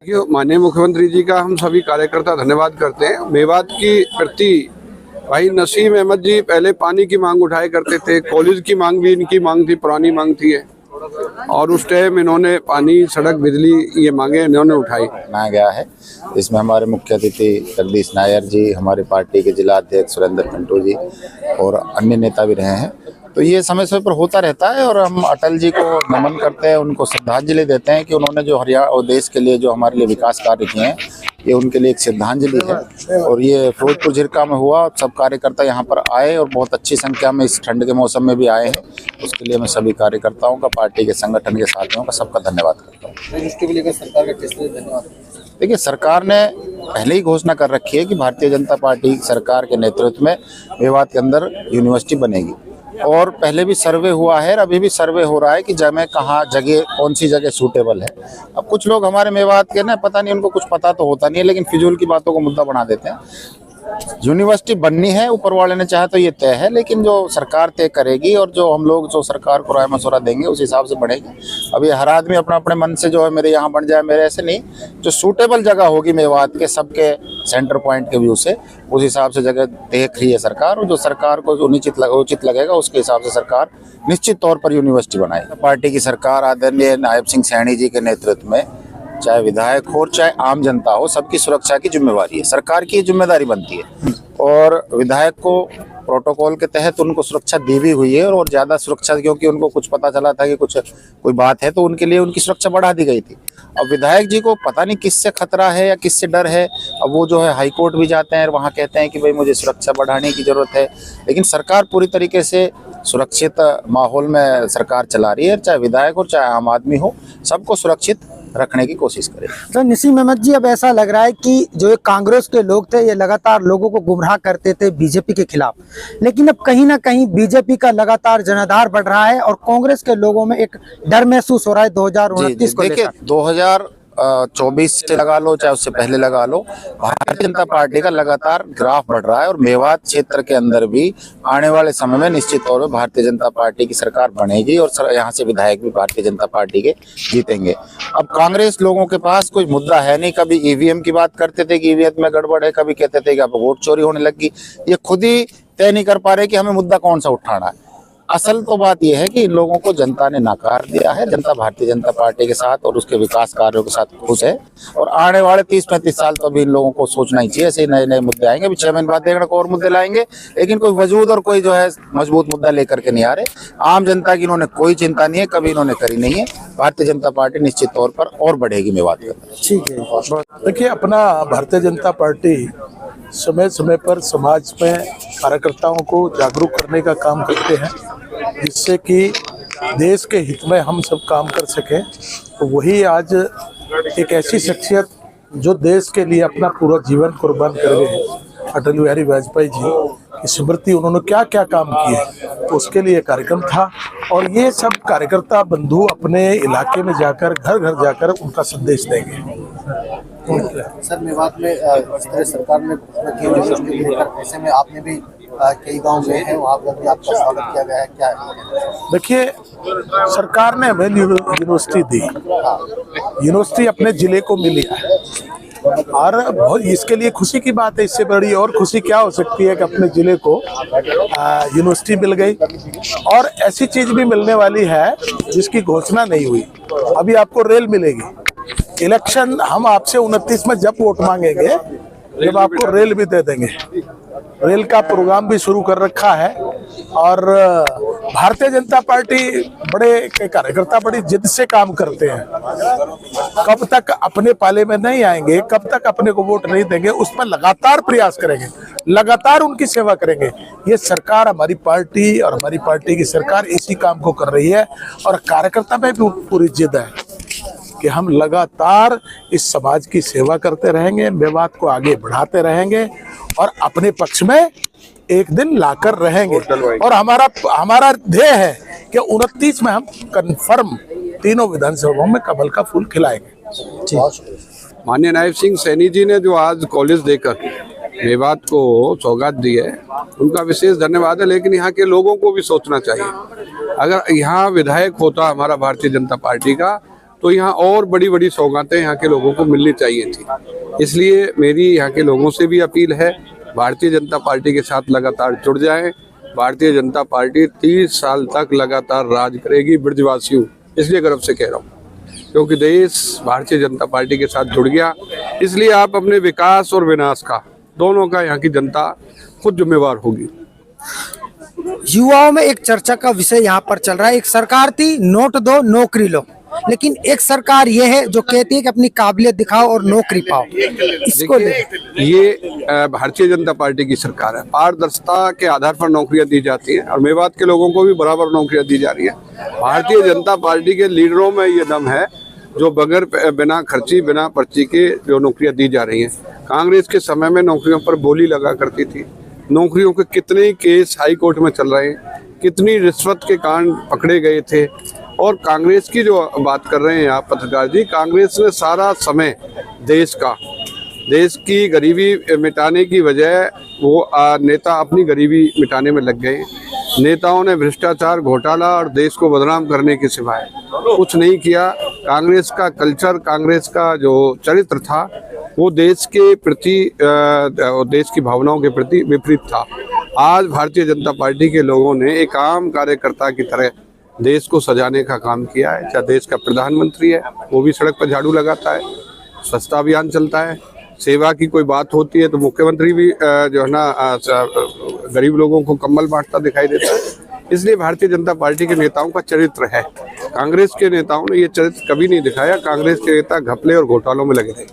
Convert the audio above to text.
देखिए, माननीय मुख्यमंत्री जी का हम सभी कार्यकर्ता धन्यवाद करते हैं। मेवात की प्रति भाई नसीम अहमद जी पहले पानी की मांग उठाए करते थे, कॉलेज की मांग भी इनकी मांग थी, पुरानी मांग थी है। और उस टाइम इन्होंने पानी, सड़क, बिजली ये मांगे इन्होंने उठाई। बनाया गया है। इसमें हमारे मुख्य अतिथि जगदीश नायर जी, हमारे पार्टी के जिला अध्यक्ष सुरेंद्र पिंटू जी और अन्य नेता भी रहे हैं। तो ये समय समय पर होता रहता है और हम अटल जी को नमन करते हैं, उनको श्रद्धांजलि देते हैं कि उन्होंने जो हरियाणा और देश के लिए जो हमारे लिए विकास कार्य किए हैं, ये उनके लिए एक श्रद्धांजलि है। और ये फिरोजपुर झिरका में हुआ, सब कार्यकर्ता यहाँ पर आए और बहुत अच्छी संख्या में इस ठंड के मौसम में भी आए हैं। उसके लिए मैं सभी कार्यकर्ताओं का, पार्टी के संगठन के साथियों का, सबका धन्यवाद करता हूँ। इसके लिए लेकर सरकार का किस लिए धन्यवाद? देखिए, सरकार ने पहले ही घोषणा कर रखी है कि भारतीय जनता पार्टी सरकार के नेतृत्व में मेवात के अंदर यूनिवर्सिटी बनेगी और पहले भी सर्वे हुआ है और अभी भी सर्वे हो रहा है कि जगह कहाँ, जगह कौन सी जगह सूटेबल है। अब कुछ लोग हमारे मेवात के ना, पता नहीं, उनको कुछ पता तो होता नहीं है, लेकिन फिजूल की बातों को मुद्दा बना देते हैं। यूनिवर्सिटी बननी है, ऊपर वाले ने चाहा तो ये तय है, लेकिन जो सरकार तय करेगी और जो हम लोग जो सरकार को राय मशवरा देंगे उस हिसाब से बढ़ेगी। अभी हर आदमी अपना अपने मन से जो है मेरे यहाँ बन जाए, मेरे ऐसे नहीं। जो सूटेबल जगह होगी मेवात के सबके सेंटर पॉइंट के व्यू से, उस हिसाब से जगह देख रही है सरकार, और जो सरकार को उचित लगेगा उसके हिसाब से सरकार निश्चित तौर पर यूनिवर्सिटी बनाएगी। पार्टी की सरकार आदरणीय नायब सिंह सैनी जी के नेतृत्व में, चाहे विधायक हो चाहे आम जनता हो, सबकी सुरक्षा की जिम्मेवारी है, सरकार की जिम्मेदारी बनती है। और विधायक को प्रोटोकॉल के तहत उनको सुरक्षा दी भी हुई है और ज़्यादा सुरक्षा, क्योंकि उनको कुछ पता चला था कि कोई बात है, तो उनके लिए उनकी सुरक्षा बढ़ा दी गई थी। अब विधायक जी को पता नहीं किससे खतरा है या किससे डर है। अब वो जो है हाईकोर्ट भी जाते हैं और वहाँ कहते हैं कि भाई मुझे सुरक्षा बढ़ाने की ज़रूरत है, लेकिन सरकार पूरी तरीके से सुरक्षित माहौल में सरकार चला रही है। चाहे विधायक हो चाहे आम आदमी हो, सबको सुरक्षित रखने की कोशिश करें। तो नसीम अहमद जी, अब ऐसा लग रहा है कि जो कांग्रेस के लोग थे ये लगातार लोगों को गुमराह करते थे बीजेपी के खिलाफ, लेकिन अब कहीं ना कहीं बीजेपी का लगातार जनाधार बढ़ रहा है और कांग्रेस के लोगों में एक डर महसूस हो रहा है 2029 को लेकर। 2024 से लगा लो चाहे उससे पहले लगा लो, भारतीय जनता पार्टी का लगातार ग्राफ बढ़ रहा है और मेवात क्षेत्र के अंदर भी आने वाले समय में निश्चित तौर पर भारतीय जनता पार्टी की सरकार बनेगी और यहाँ से विधायक भी भारतीय जनता पार्टी के जीतेंगे। अब कांग्रेस लोगों के पास कोई मुद्दा है नहीं। कभी ईवीएम की बात करते थे कि ईवीएम में गड़बड़ है, कभी कहते थे कि अब वोट चोरी होने लगी। ये खुद ही तय नहीं कर पा रहे कि हमें मुद्दा कौन सा उठाना है। असल तो बात यह है कि इन लोगों को जनता ने नकार दिया है। जनता भारतीय जनता पार्टी के साथ और उसके विकास कार्यों के साथ खुश है और आने वाले 30-35 साल तो अभी इन लोगों को सोचना ही चाहिए। ऐसे नए नए मुद्दे आएंगे, अभी 6 महीने बाद देखने को और मुद्दे लाएंगे, लेकिन कोई वजूद और कोई जो है मजबूत मुद्दा लेकर के नहीं आ रहे। आम जनता की इन्होंने कोई चिंता नहीं है, कभी इन्होंने करी नहीं है। भारतीय जनता पार्टी निश्चित तौर पर और बढ़ेगी मेवात के अंदर। ठीक है, देखिए, अपना भारतीय जनता पार्टी समय समय पर समाज में कार्यकर्ताओं को जागरूक करने का काम करते हैं, जिससे कि देश के हित में हम सब काम कर सकें। तो वही आज एक ऐसी शख्सियत जो देश के लिए अपना पूरा जीवन कुर्बान कर गए, अटल बिहारी वाजपेयी जी की स्मृति, उन्होंने क्या क्या काम किए, तो उसके लिए कार्यक्रम था। और ये सब कार्यकर्ता बंधु अपने इलाके में जाकर, घर घर जाकर उनका संदेश देंगे। सर, मेवात में इस तरह सरकार ने यूनिवर्सिटी लेकर, ऐसे में आपने भी कई गांव में है, वहाँ पर भी आपका स्वागत किया गया है, क्या है? देखिए, सरकार ने हमें यूनिवर्सिटी दी, यूनिवर्सिटी अपने जिले को मिली है और बहुत इसके लिए खुशी की बात है। इससे बड़ी और खुशी क्या हो सकती है कि अपने जिले को यूनिवर्सिटी मिल गई। और ऐसी चीज भी मिलने वाली है जिसकी घोषणा नहीं हुई, अभी आपको रेल मिलेगी। इलेक्शन हम आपसे 29 में जब वोट मांगेंगे, जब आपको रेल भी दे देंगे। रेल का प्रोग्राम भी शुरू कर रखा है और भारतीय जनता पार्टी बड़े कार्यकर्ता बड़ी जिद से काम करते हैं। कब तक अपने पाले में नहीं आएंगे, कब तक अपने को वोट नहीं देंगे, उस पर लगातार प्रयास करेंगे, लगातार उनकी सेवा करेंगे। ये सरकार, हमारी पार्टी और हमारी पार्टी की सरकार इसी काम को कर रही है और कार्यकर्ता में भी पूरी जिद है कि हम लगातार इस समाज की सेवा करते रहेंगे, मेवात को आगे बढ़ाते रहेंगे और अपने पक्ष में एक दिन लाकर रहेंगे। और हमारा ध्येय है कि 29 में हम कंफर्म तीनों विधानसभाओं में कमल का फूल खिलाएंगे। माननीय नायब सिंह सैनी जी ने जो आज कॉलेज देकर मेवात को सौगात दी है, उनका विशेष धन्यवाद है। लेकिन यहाँ के लोगों को भी सोचना चाहिए, अगर यहाँ विधायक होता हमारा भारतीय जनता पार्टी का, तो यहाँ और बड़ी बड़ी सौगातें यहाँ के लोगों को मिलनी चाहिए थी। इसलिए मेरी यहाँ के लोगों से भी अपील है, भारतीय जनता पार्टी के साथ लगातार जुड़ जाएं। भारतीय जनता पार्टी 30 साल तक लगातार राज करेगी। ब्रजवासियों, इसलिए गर्व से कह रहा हूँ, क्योंकि देश भारतीय जनता पार्टी के साथ जुड़ गया। इसलिए आप अपने विकास और विनाश का, दोनों का यहाँ की जनता खुद जिम्मेवार होगी। युवाओं में एक चर्चा का विषय यहाँ पर चल रहा है। एक सरकार थी नोट दो नौकरी लो, लेकिन एक सरकार ये है जो कहती है कि अपनी काबिलियत दिखाओ और नौकरी पाओ। इसको ये भारतीय जनता पार्टी की सरकार है। पारदर्शिता के आधार पर नौकरियां दी जाती हैं और मेवात के लोगों को भी बराबर नौकरियां दी जा रही है। भारतीय जनता पार्टी के लीडरों में ये दम है जो बगैर बिना खर्ची बिना पर्ची के जो नौकरियां दी जा रही हैं। कांग्रेस के समय में नौकरियों पर बोली लगा करती थी। नौकरियों के कितने ही केस हाई कोर्ट में चल रहे हैं, कितनी रिश्वत के कांड पकड़े गए थे। और कांग्रेस की जो बात कर रहे हैं आप पत्रकार जी, कांग्रेस ने सारा समय देश की गरीबी मिटाने की बजाय वो नेता अपनी गरीबी मिटाने में लग गए। नेताओं ने भ्रष्टाचार, घोटाला और देश को बदनाम करने के सिवाय कुछ नहीं किया। कांग्रेस का कल्चर, कांग्रेस का जो चरित्र था वो देश के प्रति, देश की भावनाओं के प्रति विपरीत था। आज भारतीय जनता पार्टी के लोगों ने एक आम कार्यकर्ता की तरह देश को सजाने का काम किया है। चाहे देश का प्रधानमंत्री है, वो भी सड़क पर झाड़ू लगाता है, स्वच्छता अभियान चलता है, सेवा की कोई बात होती है तो मुख्यमंत्री भी जो है ना गरीब लोगों को कंबल बांटता दिखाई देता है। इसलिए भारतीय जनता पार्टी के नेताओं का चरित्र है। कांग्रेस के नेताओं ने ये चरित्र कभी नहीं दिखाया। कांग्रेस के नेता घपले और घोटालों में लगे रहे।